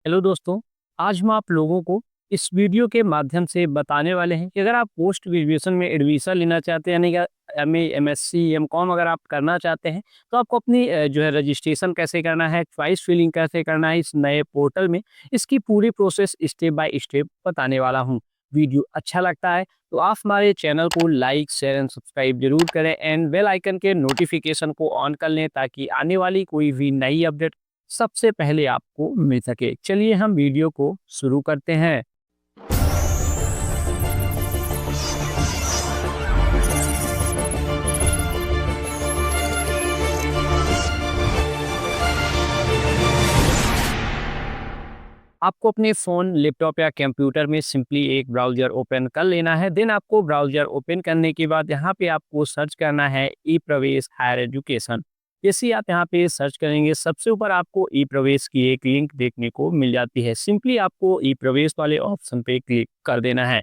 Hello दोस्तों। आज हम आप लोगों को इस वीडियो के माध्यम से बताने वाले हैं कि अगर आप पोस्ट ग्रेजुएशन में एडमिशन लेना चाहते हैं यानी कि एमए, एमएससी, एमकॉम अगर आप करना चाहते हैं तो आपको अपनी जो है रजिस्ट्रेशन कैसे करना है, चॉइस फिलिंग कैसे करना है इस नए पोर्टल में, इसकी पूरी प्रोसेस स्टेप बाय स्टेप बताने वाला हूँ। वीडियो अच्छा लगता है तो आप हमारे चैनल को लाइक, शेयर एंड सब्सक्राइब जरूर करें एंड बेल आइकन के नोटिफिकेशन को ऑन कर लें ताकि आने वाली कोई भी नई अपडेट सबसे पहले आपको मिल सके। चलिए हम वीडियो को शुरू करते हैं। आपको अपने फ़ोन, लैपटॉप या कंप्यूटर में सिंपली एक ब्राउज़र ओपन कर लेना है। देन आपको ब्राउज़र ओपन करने के बाद यहाँ पे आपको सर्च करना है ई-प्रवेश हायर एजुकेशन। जैसे ही आप यहाँ पे सर्च करेंगे सबसे ऊपर आपको ई-प्रवेश की एक लिंक देखने को मिल जाती है। सिंपली आपको ई-प्रवेश वाले ऑप्शन पे क्लिक कर देना है।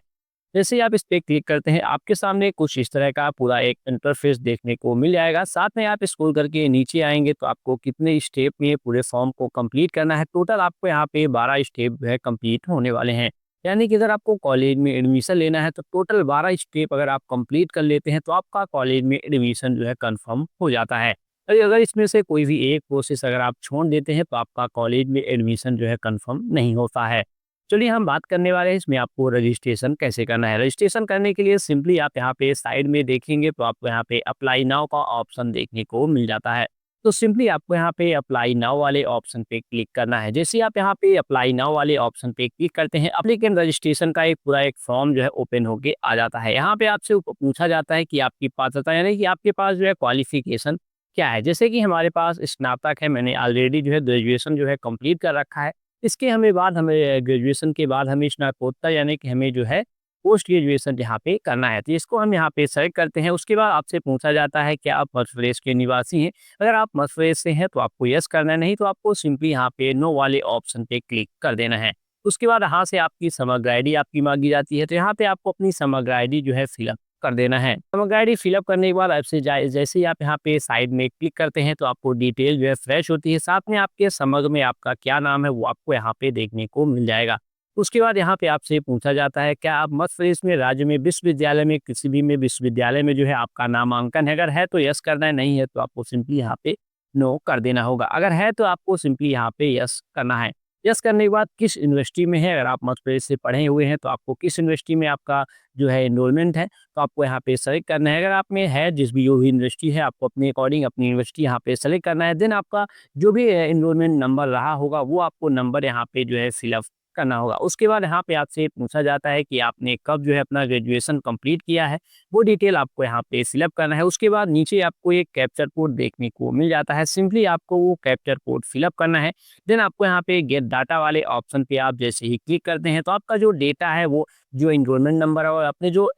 जैसे ही आप इस पे क्लिक करते हैं आपके सामने कुछ इस तरह का पूरा एक इंटरफेस देखने को मिल जाएगा। साथ में आप स्क्रॉल करके नीचे आएंगे तो आपको कितने स्टेप में पूरे फॉर्म को कंप्लीट करना है। टोटल आपको यहाँ पे 12 स्टेप जो है कंप्लीट होने वाले हैं। यानी कि अगर आपको कॉलेज में एडमिशन लेना है तो टोटल 12 स्टेप अगर आप कंप्लीट कर लेते हैं तो आपका कॉलेज में एडमिशन जो है कंफर्म हो जाता है। अरे अगर इसमें से कोई भी एक प्रोसेस अगर आप छोड़ देते हैं तो आपका कॉलेज में एडमिशन जो है कंफर्म नहीं होता है। चलिए हम बात करने वाले हैं इसमें आपको रजिस्ट्रेशन कैसे करना है। रजिस्ट्रेशन करने के लिए सिंपली आप यहाँ पे साइड में देखेंगे तो आपको यहाँ पे अप्लाई नाउ का ऑप्शन देखने को मिल जाता है। तो सिंपली आपको यहाँ पे अप्लाई नाउ वाले ऑप्शन पे क्लिक करना है। जैसे ही आप यहाँ पे अप्लाई नाउ वाले ऑप्शन पे क्लिक करते हैं एप्लीकेंट रजिस्ट्रेशन का एक पूरा एक फॉर्म जो है ओपन होके आ जाता है। यहाँ पे आपसे पूछा जाता है कि आपकी पात्रता यानी कि आपके पास जो है क्वालिफिकेशन क्या है। जैसे कि हमारे पास स्नातक है, मैंने ऑलरेडी जो है ग्रेजुएशन जो है कंप्लीट कर रखा है। इसके हमें बाद हमें ग्रेजुएशन के बाद हमें स्नातकोत्तर यानी कि हमें जो है पोस्ट ग्रेजुएशन यहाँ पे करना है। तो इसको हम यहाँ पे सेलेक्ट करते हैं। उसके बाद आपसे पूछा जाता है कि आप मध्य प्रदेश के निवासी हैं। अगर आप मध्य प्रदेश से हैं तो आपको यस करना है, नहीं तो आपको सिंपली यहाँ पे नो वाले ऑप्शन पे क्लिक कर देना है। उसके बाद यहाँ से आपकी समग्र आईडी आपकी मांगी जाती है। तो यहाँ पे आपको अपनी समग्र आईडी जो है फिलअप कर देना है। समग्र आईडी फिलअप करने के बाद आपसे जैसे ही आप यहाँ पे साइड में क्लिक करते हैं तो आपको डिटेल जो है फ्रेश होती है। साथ में आपके समग्र में आपका क्या नाम है वो आपको यहाँ पे देखने को मिल जाएगा। उसके बाद यहाँ पे आपसे पूछा जाता है क्या आप मध्य प्रदेश में राज्य में विश्वविद्यालय में किसी भी में विश्वविद्यालय में जो है आपका नामांकन है। अगर है तो यस करना है, नहीं है तो आपको सिंपली यहाँ पे नो कर देना होगा। अगर है तो आपको सिंपली यहाँ पे यस करना है। यस करने के बाद किस यूनिवर्सिटी में है, अगर आप मध्य प्रदेश से पढ़े हुए हैं तो आपको किस यूनिवर्सिटी में आपका जो है एनरोलमेंट है तो आपको यहाँ पे सेलेक्ट करना है। अगर आप में है जिस भी जो भी यूनिवर्सिटी है आपको अपने अकॉर्डिंग अपनी यूनिवर्सिटी यहाँ पे सेलेक्ट करना है। देन आपका जो भी एनरोलमेंट नंबर रहा होगा वो आपको नंबर यहाँ पे जो है फिलअप करना होगा। उसके बाद यहाँ पे आपसे पूछा जाता है कि आपने कब जो है अपना ग्रेजुएशन कंप्लीट किया है, वो डिटेल आपको यहाँ पे फिलअप करना है। उसके बाद नीचे आपको एक कैप्चर कोड देखने को मिल जाता है। सिंपली आपको वो कैप्चर कोड फिलअप करना है। देन आपको यहाँ पे गेट डाटा वाले ऑप्शन पे आप जैसे ही क्लिक करते हैं तो आपका जो डेटा है वो जो एनरोलमेंट नंबर है और अपने जो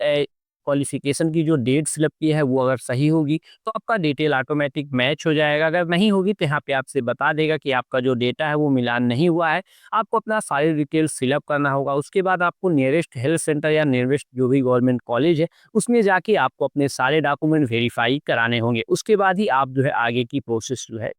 क्वालिफिकेशन की जो डेट फिलअप की है वो अगर सही होगी तो आपका डिटेल ऑटोमेटिक मैच हो जाएगा। अगर नहीं होगी तो यहाँ पे आपसे बता देगा कि आपका जो डेटा है वो मिलान नहीं हुआ है। आपको अपना सारी डिटेल्स फिलअप करना होगा। उसके बाद आपको नियरेस्ट हेल्थ सेंटर या नियरेस्ट जो भी गवर्नमेंट कॉलेज है उसमें जाके आपको अपने सारे डॉक्यूमेंट वेरीफाई कराने होंगे। उसके बाद ही आप जो है आगे की प्रोसेस जो है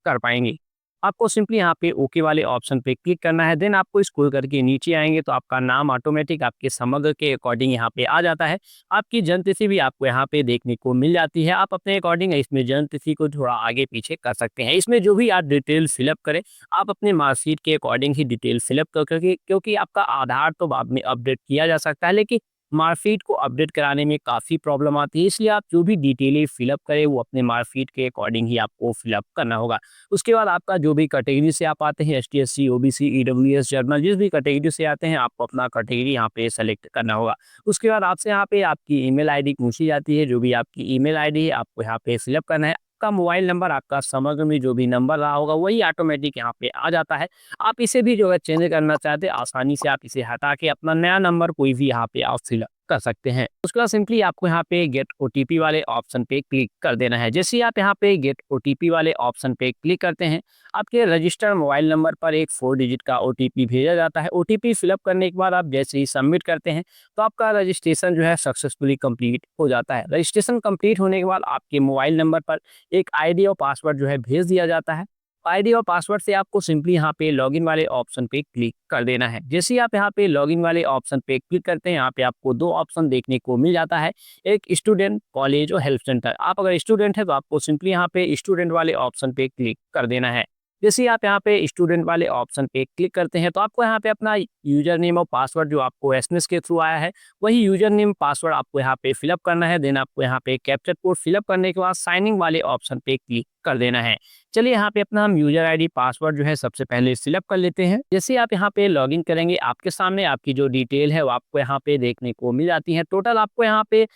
कर पाएँगे। आपको सिंपली यहाँ पे ओके वाले ऑप्शन पे क्लिक करना है। देन आपको स्क्रॉल करके नीचे आएँगे तो आपका नाम ऑटोमेटिक आपके समग्र के अकॉर्डिंग यहाँ पे आ जाता है। आपकी जन्म तिथि भी आपको यहाँ पे देखने को मिल जाती है। आप अपने अकॉर्डिंग इसमें जन्म तिथि को थोड़ा आगे पीछे कर सकते हैं। इसमें जो भी आप डिटेल फिलअप करें, आप अपने मार्कशीट के अकॉर्डिंग ही डिटेल फिलअप कर क्योंकि आपका आधार तो बाद में अपडेट किया जा सकता है, लेकिन मार्कशीट को अपडेट कराने में काफ़ी प्रॉब्लम आती है। इसलिए आप जो भी डिटेलें फिलअप करें वो अपने मार्कशीट के अकॉर्डिंग ही आपको फिलअप करना होगा। उसके बाद आपका जो भी कैटेगरी से आप आते हैं, ST, SC, OBC, EWS, general, जिस भी कैटेगरी से आते हैं आपको अपना कैटेगरी यहाँ पे सेलेक्ट करना होगा। उसके बाद आपसे यहाँ पे आपकी ईमेल आईडी पूछी जाती है। जो भी आपकी ईमेल आईडी है आपको यहाँ पे फिलअप करना है। आपका मोबाइल नंबर, आपका समग्र में जो भी नंबर रहा होगा वही ऑटोमेटिक यहाँ पे आ जाता है। आप इसे भी जो है चेंज करना चाहते हैं आसानी से आप इसे हटा के अपना नया नंबर कोई भी यहाँ पे आप फिलअप कर सकते हैं। उसके बाद सिंपली आपको यहाँ पे गेट ओटीपी वाले ऑप्शन पे क्लिक कर देना है। जैसे ही आप यहाँ पे गेट ओटीपी वाले ऑप्शन पे क्लिक करते हैं आपके रजिस्टर्ड मोबाइल नंबर पर एक 4 डिजिट का ओटीपी भेजा जाता है। ओटीपी फिलअप करने के बाद आप जैसे ही सबमिट करते हैं तो आपका रजिस्ट्रेशन जो है सक्सेसफुली कंप्लीट हो जाता है। रजिस्ट्रेशन कंप्लीट होने के बाद आपके मोबाइल नंबर पर एक आईडी और पासवर्ड जो है भेज दिया जाता है। आईडी और पासवर्ड से आपको सिंपली यहाँ पे लॉगिन वाले ऑप्शन पे क्लिक कर देना है। जैसे ही आप यहाँ पे लॉगिन वाले ऑप्शन पे क्लिक करते हैं, यहाँ पे आपको 2 ऑप्शन देखने को मिल जाता है, एक स्टूडेंट, कॉलेज और हेल्प सेंटर। आप अगर स्टूडेंट हैं तो आपको सिंपली यहाँ पे स्टूडेंट वाले ऑप्शन पे क्लिक कर देना है। जैसे ही आप यहाँ पे स्टूडेंट वाले ऑप्शन पे क्लिक करते हैं तो आपको यहाँ पे अपना यूजर नेम और पासवर्ड जो आपको एसएमएस के थ्रू आया है, वही यूजर नेम पासवर्ड आपको यहाँ पे फिलअप करना है। देन आपको यहाँ पे कैप्चर कोड फिलअप करने के बाद साइनिंग वाले ऑप्शन पे क्लिक कर देना है। चलिए यहाँ पे अपना हम यूजर आईडी पासवर्ड जो है सबसे पहले सिलेक्ट कर लेते हैं। जैसे आप यहाँ पे लॉगिन करेंगे, आपके सामने आपकी जो डिटेल है वो आपको यहाँ पे देखने को मिल जाती है। टोटल आपको यहाँ पे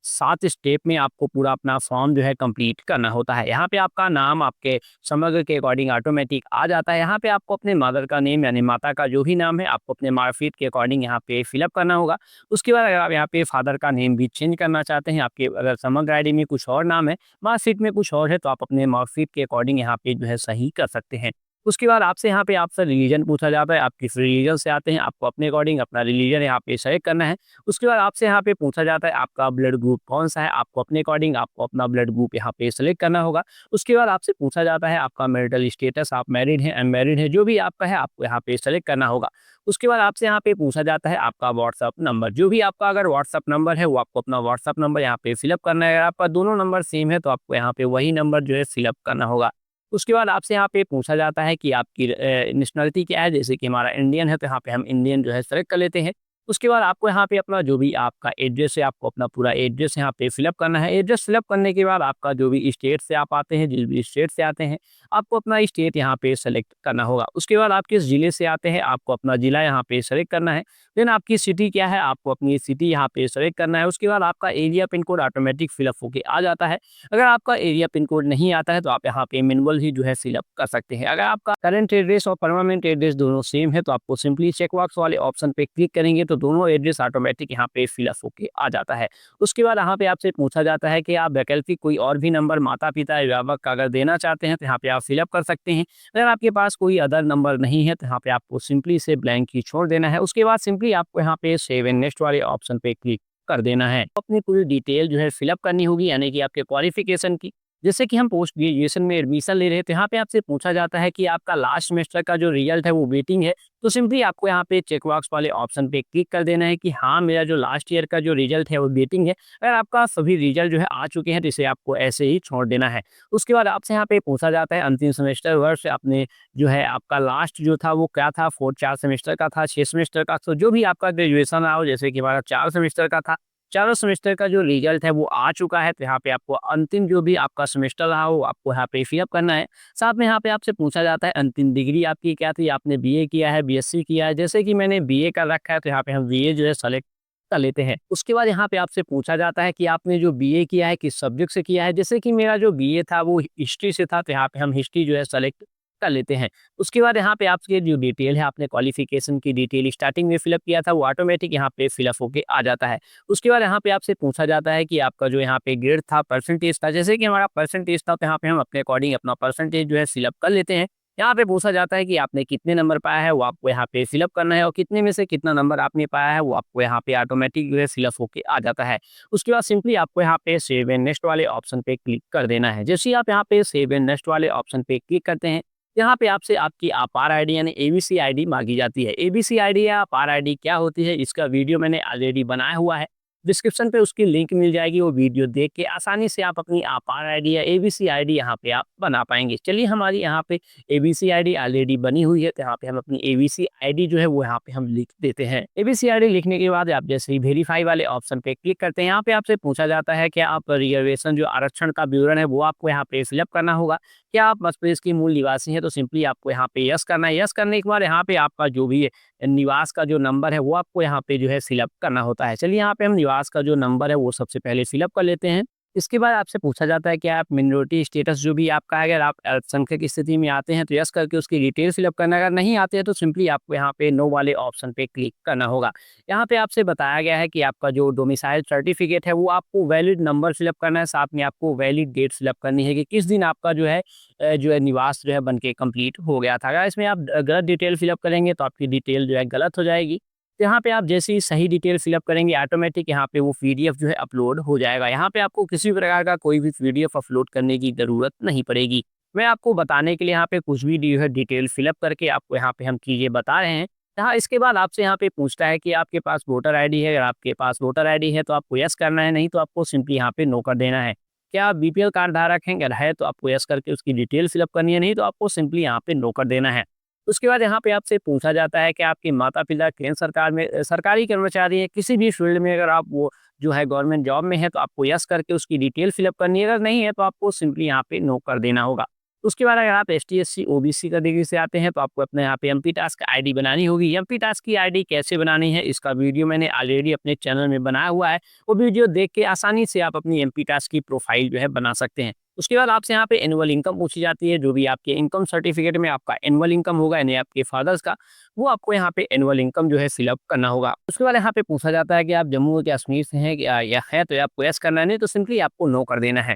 7 स्टेप में आपको पूरा अपना फॉर्म जो है कंप्लीट करना होता है। यहाँ पे आपका नाम आपके समग्र के अकॉर्डिंग ऑटोमेटिक आ जाता है। यहाँ पे आपको अपने मदर का नेम यानी माता का जो भी नाम है आपको अपने मार्कशीट के अकॉर्डिंग यहाँ पे फिलअप करना होगा। उसके बाद अगर आप यहाँ पे फादर का नेम भी चेंज करना चाहते हैं, आपके अगर समग्र आईडी में कुछ और नाम है, मार्कशीट में कुछ और है, तो आप अपने मार्कशीट के अकॉर्डिंग यहाँ पे जो है सही कर सकते हैं। उसके बाद आपसे यहाँ पे आपसे रिलीजन पूछा जाता है, आप किस रिलीजन से आते हैं, आपको अपने अकॉर्डिंग अपना रिलीजन यहाँ पे सेलेक्ट करना है। उसके बाद आपसे यहाँ पे पूछा जाता है आपका ब्लड ग्रुप कौन सा है, आपको अपने अकॉर्डिंग आपको अपना ब्लड ग्रुप यहाँ पे सेलेक्ट करना होगा। उसके बाद आपसे पूछा जाता है आपका मैरिटल स्टेटस, आप मैरिड हैं अनमैरिड है, जो भी आपका है आपको यहाँ पे सेलेक्ट करना होगा। उसके बाद आपसे यहाँ पे पूछा जाता है आपका व्हाट्सअप नंबर, जो भी आपका अगर व्हाट्सअप नंबर है वो आपको अपना व्हाट्सअप नंबर यहाँ पे फिलअप करना है। अगर आपका दोनों नंबर सेम है तो आपको यहाँ पे वही नंबर जो है फिलअप करना होगा। उसके बाद आपसे यहाँ पे पूछा जाता है कि आपकी नेशनलिटी क्या है, जैसे कि हमारा इंडियन है तो यहाँ पे हम इंडियन जो है सेलेक्ट कर लेते हैं। उसके बाद आपको यहाँ पे अपना जो भी आपका एड्रेस है आपको अपना पूरा एड्रेस यहाँ पे फिलअप करना है। एड्रेस फिलअप करने के बाद आपका जो भी स्टेट से आप आते हैं, जिस भी स्टेट से आते हैं, आपको अपना स्टेट यहाँ पे सेलेक्ट करना होगा। उसके बाद आप किस जिले से आते हैं, आपको अपना जिला यहाँ पे सेलेक्ट करना है। देन आपकी सिटी क्या है, आपको अपनी सिटी यहाँ पे सेलेक्ट करना है। उसके बाद आपका area pin code automatic fill up होके आ जाता है। अगर आपका एरिया पिन कोड नहीं आता है तो आप यहाँ पे मैनुअल ही जो है फिलअप कर सकते हैं। अगर आपका करंट एड्रेस और परमानेंट एड्रेस दोनों सेम है तो आपको सिंपली चेक बॉक्स वाले ऑप्शन पे क्लिक करेंगे तो दोनों एड्रेस ऑटोमेटिक यहाँ पे फिलअप होके आ जाता है। उसके बाद यहाँ पे आपसे पूछा जाता है कि आप वैकल्पिक कोई और भी नंबर माता पिता अभिभावक का अगर देना चाहते हैं तो यहाँ पे आप फिलअप कर सकते हैं। अगर आपके पास कोई अदर नंबर नहीं है तो यहाँ पे आपको सिंपली से ब्लैंक ही छोड़ देना है। उसके बाद सिंपली आपको यहाँ पे सेव एंड नेक्स्ट वाले ऑप्शन पे क्लिक कर देना है। अपनी पूरी डिटेल जो है फिलअप करनी होगी, यानी कि आपके क्वालिफिकेशन की। जैसे कि हम पोस्ट ग्रेजुएशन में एडमिशन ले रहे हैं तो यहाँ पे आपसे पूछा जाता है कि आपका लास्ट सेमेस्टर का जो रिजल्ट है वो वेटिंग है, तो सिंपली आपको यहाँ पे चेक बॉक्स वाले ऑप्शन पे क्लिक कर देना है कि हाँ मेरा जो लास्ट ईयर का जो रिजल्ट है वो वेटिंग है। अगर आपका सभी रिजल्ट जो है आ चुके हैं तो इसे आपको ऐसे ही छोड़ देना है। उसके बाद आपसे यहाँ पे पूछा जाता है अंतिम सेमेस्टर वर्ष आपने जो है आपका लास्ट जो था वो क्या था, 4 सेमेस्टर का था, 6 सेमेस्टर का, तो जो भी आपका ग्रेजुएशन रहा हो, जैसे कि हमारा 4 सेमेस्टर का था, चारों सेमेस्टर का जो रिजल्ट है वो आ चुका है, तो यहाँ पे आपको अंतिम जो भी आपका सेमेस्टर रहा हो आपको यहाँ पे फिलअप करना है। साथ में यहाँ पे आपसे पूछा जाता है अंतिम डिग्री आपकी क्या थी, आपने बीए किया है, बीएससी किया है। जैसे कि मैंने बीए का रखा है तो यहाँ पे हम बीए जो है सेलेक्ट कर लेते हैं। उसके बाद यहाँ पे आपसे पूछा जाता है कि आपने जो बीए किया है किस सब्जेक्ट से किया है। जैसे कि मेरा जो बीए था वो हिस्ट्री से था तो यहाँ पे हम हिस्ट्री जो है सेलेक्ट कर लेते हैं। उसके बाद यहाँ पे आपकी जो डिटेल है, आपने क्वालिफिकेशन की डिटेल स्टार्टिंग में फिलअप किया था वो ऑटोमेटिक यहाँ पे फिलअप होके आ जाता है। उसके बाद यहाँ पे आपसे पूछा जाता है कि आपका जो यहाँ पे ग्रेड था, परसेंटेज था। जैसे कि हमारा परसेंटेज था तो यहाँ पे हम अपने अकॉर्डिंग अपना परसेंटेज जो है फिलअप कर लेते हैं। यहाँ पे पूछा जाता है कि आपने कितने नंबर पाया है वो आपको यहाँ पे फिलअप करना है, और कितने में से कितना नंबर आपने पाया है वो आपको यहाँ पे ऑटोमेटिक जो है फिलअप होके आ जाता है। उसके बाद सिंपली आपको यहाँ पे सेव एंड नेक्स्ट वाले ऑप्शन पे क्लिक कर देना है। जैसे ही आप यहाँ पे सेव एंड नेक्स्ट वाले ऑप्शन पे क्लिक करते हैं, यहाँ पे आपसे आपकी आपार आईडी यानी एबीसी आईडी मांगी जाती है। एबीसी आईडी या आपार आईडी क्या होती है, इसका वीडियो मैंने ऑलरेडी बनाया हुआ है, डिस्क्रिप्शन पे उसकी लिंक मिल जाएगी। वो वीडियो देख के आसानी से आप अपनी आपार आईडी या एबीसी आईडी यहाँ पे आप बना पाएंगे। चलिए हमारी यहाँ पे एबीसी आईडी ऑलरेडी बनी हुई है तो यहाँ पे हम अपनी एबीसी आईडी जो है वो यहाँ पे हम लिख देते हैं। एबीसी आईडी लिखने के बाद आप जैसे ही वेरीफाई वाले ऑप्शन पे क्लिक करते हैं, यहाँ पे आपसे पूछा जाता है कि आप रिजर्वेशन जो आरक्षण का विवरण है वो आपको यहाँ पे फिलअप करना होगा। क्या आप मध्य प्रदेश की मूल निवासी हैं, तो सिंपली आपको यहाँ पे यस करना है। यस करने के बाद यहाँ पे आपका जो भी निवास का जो नंबर है वो आपको यहाँ पे जो है फिलअप करना होता है। चलिए यहाँ पे हम निवास का जो नंबर है वो सबसे पहले फिलअप कर लेते हैं। इसके बाद आपसे पूछा जाता है कि आप मिनोरिटी स्टेटस जो भी आपका है, अगर आप अल्पसंख्यक की स्थिति में आते हैं तो यस करके उसकी डिटेल फिलअप करना, अगर नहीं आते हैं तो सिंपली आपको यहाँ पे नो वाले ऑप्शन पे क्लिक करना होगा। यहाँ पे आपसे बताया गया है कि आपका जो डोमिसाइल सर्टिफिकेट है वो आपको वैलिड नंबर फिलअप करना है, साथ में आपको वैलिड डेट फिलअप करनी है कि किस दिन आपका जो है निवास जो है बन के कम्प्लीट हो गया था। अगर इसमें आप गलत डिटेल फिलअप करेंगे तो आपकी डिटेल जो है गलत हो जाएगी। तो यहाँ पे आप जैसे ही सही डिटेल फिलअप करेंगे ऑटोमेटिक यहाँ पे वो पीडीएफ जो है अपलोड हो जाएगा। यहाँ पे आपको किसी भी प्रकार का कोई भी पीडीएफ अपलोड करने की ज़रूरत नहीं पड़ेगी। मैं आपको बताने के लिए यहाँ पे कुछ भी जो है डिटेल फिलअप करके आपको यहाँ पे हम चीज़ें बता रहे हैं। हाँ, इसके बाद आपसे यहाँ पे पूछता है कि आपके पास वोटर आईडी है, अगर आपके पास वोटर आईडी है तो आपको यस करना है, नहीं तो आपको सिंपली यहाँ पे नो कर देना है। क्या आप बीपीएल कार्ड धारक हैं? अगर है तो आपको यस करके उसकी डिटेल फिलअप करनी है, नहीं तो आपको सिंपली यहाँ पे नो कर देना है। उसके बाद यहाँ पे आपसे पूछा जाता है कि आपके माता-पिता केंद्र सरकार में सरकारी कर्मचारी हैं, किसी भी फील्ड में अगर आप वो जो है गवर्नमेंट जॉब में है तो आपको यस करके उसकी डिटेल फिलअप करनी है, अगर नहीं है तो आपको सिंपली यहाँ पे नो कर देना होगा। उसके बाद अगर आप एसटी, एससी, ओबीसी कैटेगरी से आते हैं तो आपको अपने यहाँ पे एमपी टास्क आईडी बनानी होगी। एमपी टास्क की आईडी कैसे बनानी है इसका वीडियो मैंने ऑलरेडी अपने चैनल में बनाया हुआ है। वो वीडियो देख के आसानी से आप अपनी एमपी टास्क की प्रोफाइल जो है बना सकते हैं। उसके बाद आपसे यहाँ पे एनुअल इनकम पूछी जाती है, जो भी आपके इनकम सर्टिफिकेट में आपका एनुअल इनकम होगा यानी आपके फादर्स का, वो आपको यहाँ पे एनुअल इनकम जो है फिलअप करना होगा। उसके बाद यहाँ पे पूछा जाता है कि आप जम्मू और कश्मीर से हैं या है तो आपको यस करना है, नहीं तो सिंपली आपको नो कर देना है।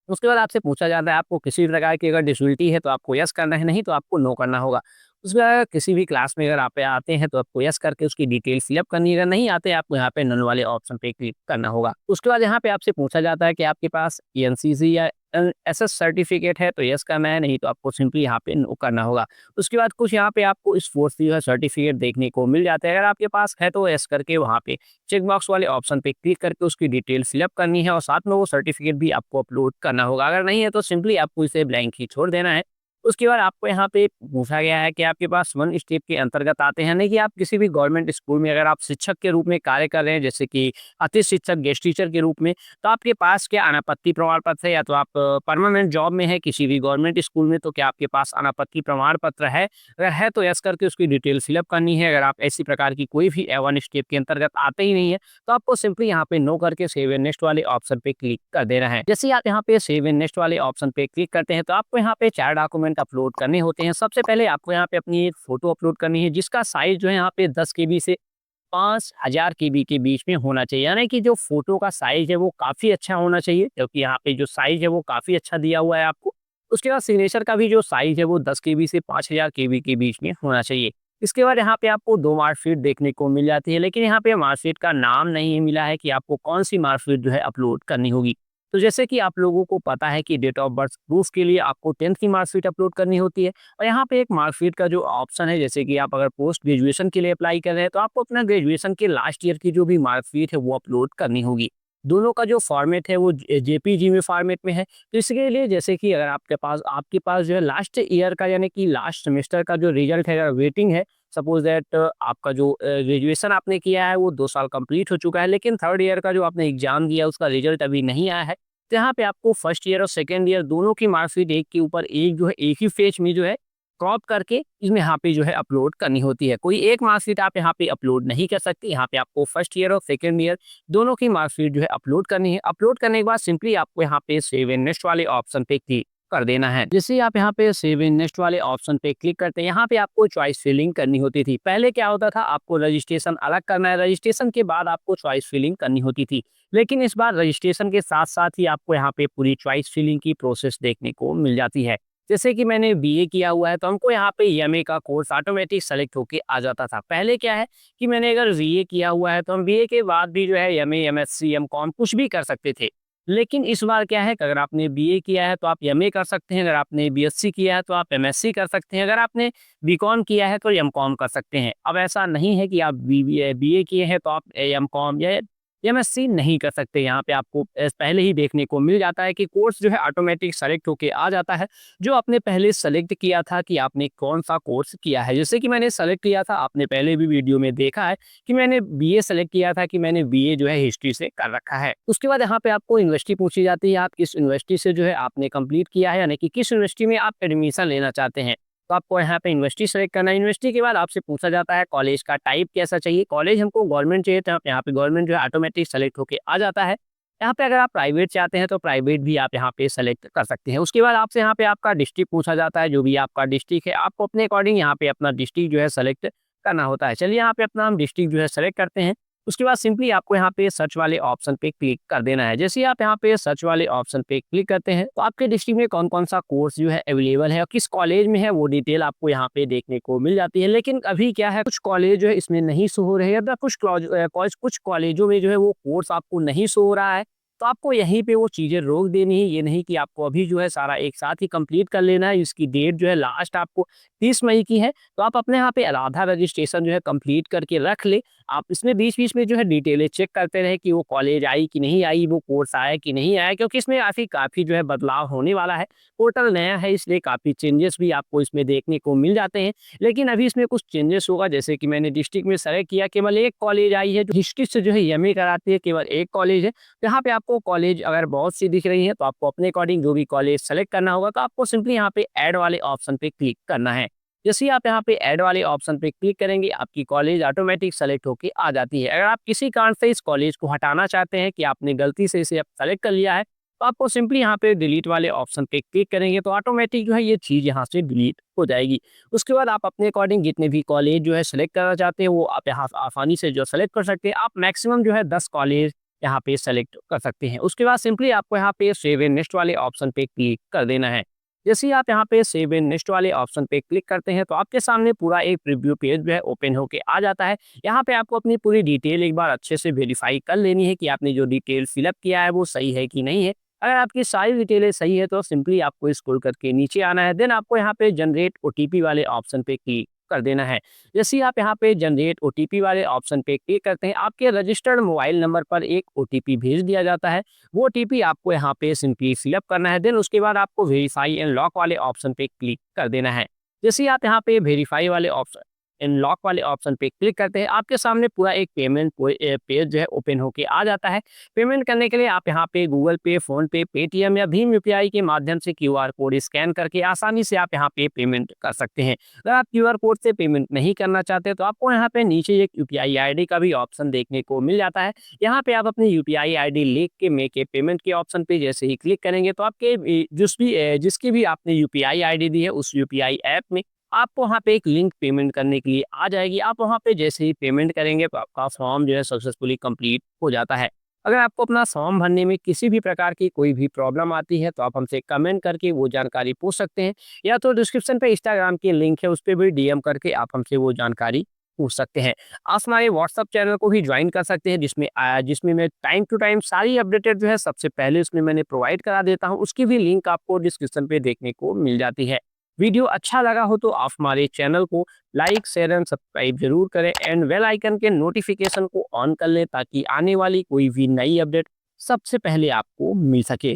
उसके बाद आपसे पूछा जाता है आपको किसी भी प्रकार की अगर डिसेबिलिटी है तो आपको यस करना है, नहीं तो आपको नो करना होगा। उसके बाद अगर किसी भी क्लास में अगर आप आते हैं तो आपको यस करके उसकी डिटेल फिलअप करनी है, अगर नहीं आते आपको यहाँ पे नन वाले ऑप्शन पे क्लिक करना होगा। उसके बाद यहाँ पे आपसे पूछा जाता है कि आपके पास एनसीसी या एसएस सर्टिफिकेट है तो यस करना है, नहीं तो आपको सिंपली यहाँ पे नो करना होगा। उसके बाद कुछ यहाँ पे आपको इस फोर्स जो है सर्टिफिकेट देखने को मिल जाता है, अगर आपके पास है तो यस करके वहाँ पे चेक बॉक्स वाले ऑप्शन पे क्लिक करके उसकी डिटेल फिलअप करनी है और साथ में वो सर्टिफिकेट भी आपको अपलोड करना होगा। अगर नहीं है तो सिंपली आपको इसे ब्लैंक ही छोड़ देना है। उसके बाद आपको यहाँ पे पूछा गया है कि आपके पास वन स्टेप के अंतर्गत आते हैं, यानी कि आप किसी भी गवर्नमेंट स्कूल में अगर आप शिक्षक के रूप में कार्य कर रहे हैं, जैसे कि अतिथि शिक्षक, गेस्ट टीचर के रूप में, तो आपके पास क्या अनापत्ति प्रमाण पत्र है, या तो आप परमानेंट जॉब में है किसी भी गवर्नमेंट स्कूल में, तो क्या आपके पास अनापत्ति प्रमाण पत्र है? अगर है तो यस करके उसकी डिटेल फिलअप करनी है। अगर आप ऐसी प्रकार की कोई भी वन स्टेप के अंतर्गत आते ही नहीं है तो आपको सिंपली यहाँ पे नो करके सेव एंड नेक्स्ट वाले ऑप्शन पे क्लिक कर देना है। जैसे ही आप यहाँ पे सेव एंड नेक्स्ट वाले ऑप्शन पे क्लिक करते हैं तो आपको यहाँ पे 4 डॉक्यूमेंट अपलोड करने होते हैं। सबसे पहले आपको यहाँ पे अपनी एक फोटो अपलोड करनी है, जिसका साइज जो है यहाँ पे 10 केबी से 5000 केबी के बीच में होना चाहिए, यानी कि जो फोटो का साइज है वो काफ़ी अच्छा होना चाहिए, क्योंकि यहाँ पे जो साइज है वो काफ़ी अच्छा दिया हुआ है आपको। उसके बाद सिग्नेचर का भी जो साइज है वो 10 केबी से 5000 केबी के बीच में होना चाहिए। इसके बाद यहाँ पे आपको 2 मार्कशीट देखने को मिल जाती है, लेकिन यहाँ पे मार्कशीट का नाम नहीं मिला है कि आपको कौन-सी मार्कशीट जो है अपलोड करनी होगी। तो जैसे कि आप लोगों को पता है कि डेट ऑफ बर्थ प्रूफ के लिए आपको 10th की मार्कशीट अपलोड करनी होती है, और यहाँ पे एक मार्कशीट का जो ऑप्शन है, जैसे कि आप अगर पोस्ट ग्रेजुएशन के लिए अप्लाई कर रहे हैं तो आपको अपना ग्रेजुएशन के लास्ट ईयर की जो भी मार्कशीट है वो अपलोड करनी होगी। दोनों का जो फॉर्मेट है वो जेपीजी में फॉर्मेट में है। तो इसके लिए जैसे कि अगर आपके पास जो है लास्ट ईयर का यानी कि लास्ट सेमेस्टर का जो रिजल्ट है, अगर वेटिंग है, सपोज दैट आपका जो ग्रेजुएशन आपने किया है वो 2 साल कंप्लीट हो चुका है, लेकिन थर्ड ईयर का जो आपने एग्जाम दिया उसका रिजल्ट अभी नहीं आया है, तो यहाँ पे आपको फर्स्ट ईयर और सेकंड ईयर दोनों की मार्कशीट एक के ऊपर एक जो है एक ही पेज में जो है क्रॉप करके इसमें यहाँ पे जो है अपलोड करनी होती है। कोई एक मार्कशीट आप यहाँ पे अपलोड नहीं कर सकते, यहाँ पे आपको फर्स्ट ईयर और सेकंड ईयर दोनों की मार्कशीट जो है अपलोड करनी है। अपलोड करने के बाद सिंपली आपको यहाँ पे सेव एंड नेक्स्ट वाले ऑप्शन पे क्लिक कर देना है। जैसे ही आप यहाँ पे सेव एंड नेक्स्ट वाले ऑप्शन पे क्लिक करते हैं, यहाँ पे आपको चॉइस फिलिंग करनी होती थी। पहले क्या होता था, आपको रजिस्ट्रेशन अलग करना है, रजिस्ट्रेशन के बाद आपको चॉइस फिलिंग करनी होती थी, लेकिन इस बार रजिस्ट्रेशन के साथ साथ ही आपको यहाँ पे पूरी चॉइस फिलिंग की प्रोसेस देखने को मिल जाती है। जैसे कि मैंने बीए किया हुआ है तो हमको यहाँ पे एमए का कोर्स ऑटोमेटिक सेलेक्ट होके आ जाता था। पहले क्या है कि मैंने अगर बीए किया हुआ है तो हम बीए के बाद भी जो है एमए, एमएससी, एमकॉम कुछ भी कर सकते थे। लेकिन इस बार क्या है कि अगर आपने बीए किया है तो आप एमए कर सकते हैं, अगर आपने बीएससी किया है तो आप एमएससी कर सकते हैं, अगर आपने बीकॉम किया है तो एमकॉम कर सकते हैं। अब ऐसा नहीं है कि आप बीए किए हैं तो आप एमकॉम या एमएससी नहीं कर सकते। यहाँ पे आपको पहले ही देखने को मिल जाता है कि कोर्स जो है ऑटोमेटिक सेलेक्ट होके आ जाता है, जो आपने पहले सेलेक्ट किया था कि आपने कौन-सा कोर्स किया है। जैसे कि मैंने सेलेक्ट किया था, आपने पहले भी वीडियो में देखा है कि मैंने बीए सेलेक्ट किया था कि मैंने बीए जो है हिस्ट्री से कर रखा है। उसके बाद यहाँ पे आपको यूनिवर्सिटी पूछी जाती है, आप किस यूनिवर्सिटी से जो है आपने कंप्लीट किया है, यानी कि किस यूनिवर्सिटी में आप एडमिशन लेना चाहते हैं। तो आपको यहाँ पे यूनिवर्सिटी सेलेक्ट करना है। यूनिवर्सिटी के बाद आपसे पूछा जाता है कॉलेज का टाइप कैसा चाहिए। कॉलेज हमको गवर्नमेंट चाहिए, तो यहाँ पे गवर्नमेंट जो है ऑटोमेटिक सेलेक्ट होके आ जाता है। यहाँ पे अगर आप प्राइवेट चाहते हैं तो प्राइवेट भी आप यहाँ पे सेलेक्ट कर सकते हैं। उसके बाद आपसे यहाँ पे आपका डिस्ट्रिक्ट पूछा जाता है, जो भी आपका डिस्ट्रिक्ट है आपको अपने अकॉर्डिंग यहाँ पे अपना डिस्ट्रिक्ट जो है सेलेक्ट करना होता है। चलिए यहाँ पे अपना हम डिस्ट्रिक्ट जो है सेलेक्ट करते हैं। उसके बाद सिंपली आपको यहाँ पे सर्च वाले ऑप्शन पे क्लिक कर देना है। जैसे ही आप यहाँ पे सर्च वाले ऑप्शन पे क्लिक करते हैं तो आपके डिस्ट्रिक्ट में कौन कौन सा कोर्स जो है अवेलेबल है और किस कॉलेज में है वो डिटेल आपको यहाँ पे देखने को मिल जाती है। लेकिन अभी क्या है, कुछ कॉलेज जो है इसमें नहीं शो हो रहे हैं, या कुछ कॉलेजों में जो है वो कोर्स आपको नहीं शो हो रहा है। तो आपको यहीं पे वो चीज़ें रोक देनी है, ये नहीं कि आपको अभी जो है सारा एक साथ ही कंप्लीट कर लेना है। इसकी डेट जो है लास्ट आपको 30 मई की है, तो आप अपने यहाँ पे आधा रजिस्ट्रेशन जो है कंप्लीट करके रख ले। आप इसमें बीच-बीच में जो है डिटेलें चेक करते रहें कि वो कॉलेज आई कि नहीं आई, वो कोर्स आया कि नहीं आया, क्योंकि इसमें काफ़ी जो है बदलाव होने वाला है। पोर्टल नया है इसलिए काफ़ी चेंजेस भी आपको इसमें देखने को मिल जाते हैं। लेकिन अभी इसमें कुछ चेंजेस होगा, जैसे कि मैंने डिस्ट्रिक्ट में सेलेक्ट किया, केवल एक कॉलेज आई है, जो डिस्ट्रिक्ट से जो है एमए कराती है, केवल एक कॉलेज है। तो यहाँ पे आपको कॉलेज अगर बहुत सी दिख रही है, तो आपको अपने अकॉर्डिंग जो भी कॉलेज सेलेक्ट करना होगा, तो आपको सिंपली यहाँ पे ऐड वाले ऑप्शन पे क्लिक करना है। जैसे ही आप यहाँ पे ऐड वाले ऑप्शन पे क्लिक करेंगे, आपकी कॉलेज ऑटोमेटिक सेलेक्ट होके आ जाती है। अगर आप किसी कारण से इस कॉलेज को हटाना चाहते हैं कि आपने गलती से इसे सेलेक्ट कर लिया है, तो आपको सिंपली यहाँ पे डिलीट वाले ऑप्शन पे क्लिक करेंगे, तो ऑटोमेटिक जो है ये चीज़ यहाँ से डिलीट हो जाएगी। उसके बाद आप अपने अकॉर्डिंग जितने भी कॉलेज जो है सेलेक्ट करना चाहते हैं, वो आप यहाँ आसानी से जो सेलेक्ट कर सकते हैं। आप मैक्सिमम जो है 10 कॉलेज यहाँ पे सेलेक्ट कर सकते हैं। उसके बाद सिंपली आपको यहाँ पे सेव एंड नेक्स्ट वाले ऑप्शन पे क्लिक कर देना है। जैसे ही आप यहाँ पे सेव एंड नेक्स्ट वाले ऑप्शन पे क्लिक करते हैं, तो आपके सामने पूरा एक प्रीव्यू पेज जो है ओपन होके आ जाता है। यहाँ पे आपको अपनी पूरी डिटेल एक बार अच्छे से वेरीफाई कर लेनी है कि आपने जो डिटेल फिलअप किया है वो सही है कि नहीं है। अगर आपकी सारी डिटेलें सही है, तो सिंपली आपको स्क्रॉल करके नीचे आना है। देन आपको यहाँ पे जनरेट ओटीपी वाले ऑप्शन पे क्लिक कर देना है। जैसे ही आप यहाँ पे जनरेट ओटीपी वाले ऑप्शन पे क्लिक करते हैं, आपके रजिस्टर्ड मोबाइल नंबर पर एक ओटीपी भेज दिया जाता है। वो ओटीपी आपको यहाँ पे सिंपली फिलअप करना है। देन उसके बाद आपको वेरीफाई एंड लॉक वाले ऑप्शन पे क्लिक कर देना है। जैसे ही आप यहाँ पे वेरीफाई वाले ऑप्शन एंड लॉक वाले ऑप्शन पे क्लिक करते हैं, आपके सामने पूरा एक पेमेंट पेज जो है ओपन होके आ जाता है। पेमेंट करने के लिए आप यहाँ पे गूगल पे, फोन पे, पेटीएम या भीम यूपीआई के माध्यम से क्यूआर कोड स्कैन करके आसानी से आप यहाँ पे पेमेंट कर सकते हैं। अगर आप क्यूआर कोड से पेमेंट नहीं करना चाहते, तो आपको यहाँ पे नीचे एक यूपीआई आईडी का भी ऑप्शन देखने को मिल जाता है। यहाँ पे आप अपनी यूपीआई आईडी लिख के मेक ए पेमेंट के ऑप्शन पे जैसे ही क्लिक करेंगे, तो आपके जिसकी भी आपने यूपीआई आईडी दी है, उस यूपीआई ऐप में आपको वहाँ पे एक लिंक पेमेंट करने के लिए आ जाएगी। आप वहाँ पे जैसे ही पेमेंट करेंगे, तो आपका फॉर्म जो है सक्सेसफुली कंप्लीट हो जाता है। अगर आपको अपना फॉर्म भरने में किसी भी प्रकार की कोई भी प्रॉब्लम आती है, तो आप हमसे कमेंट करके वो जानकारी पूछ सकते हैं, या तो डिस्क्रिप्शन पे इंस्टाग्राम की लिंक है, उस पे भी डीएम करके आप हमसे वो जानकारी पूछ सकते हैं। आप हमारे व्हाट्सएप चैनल को भी ज्वाइन कर सकते हैं, जिसमें मैं टाइम टू टाइम सारी अपडेटेड जो है सबसे पहले उसमें मैंने प्रोवाइड करा देता हूँ। उसकी भी लिंक आपको डिस्क्रिप्शन पे देखने को मिल जाती है। वीडियो अच्छा लगा हो तो आप हमारे चैनल को लाइक, शेयर एंड सब्सक्राइब जरूर करें, एंड बेल आइकन के नोटिफिकेशन को ऑन कर लें, ताकि आने वाली कोई भी नई अपडेट सबसे पहले आपको मिल सके।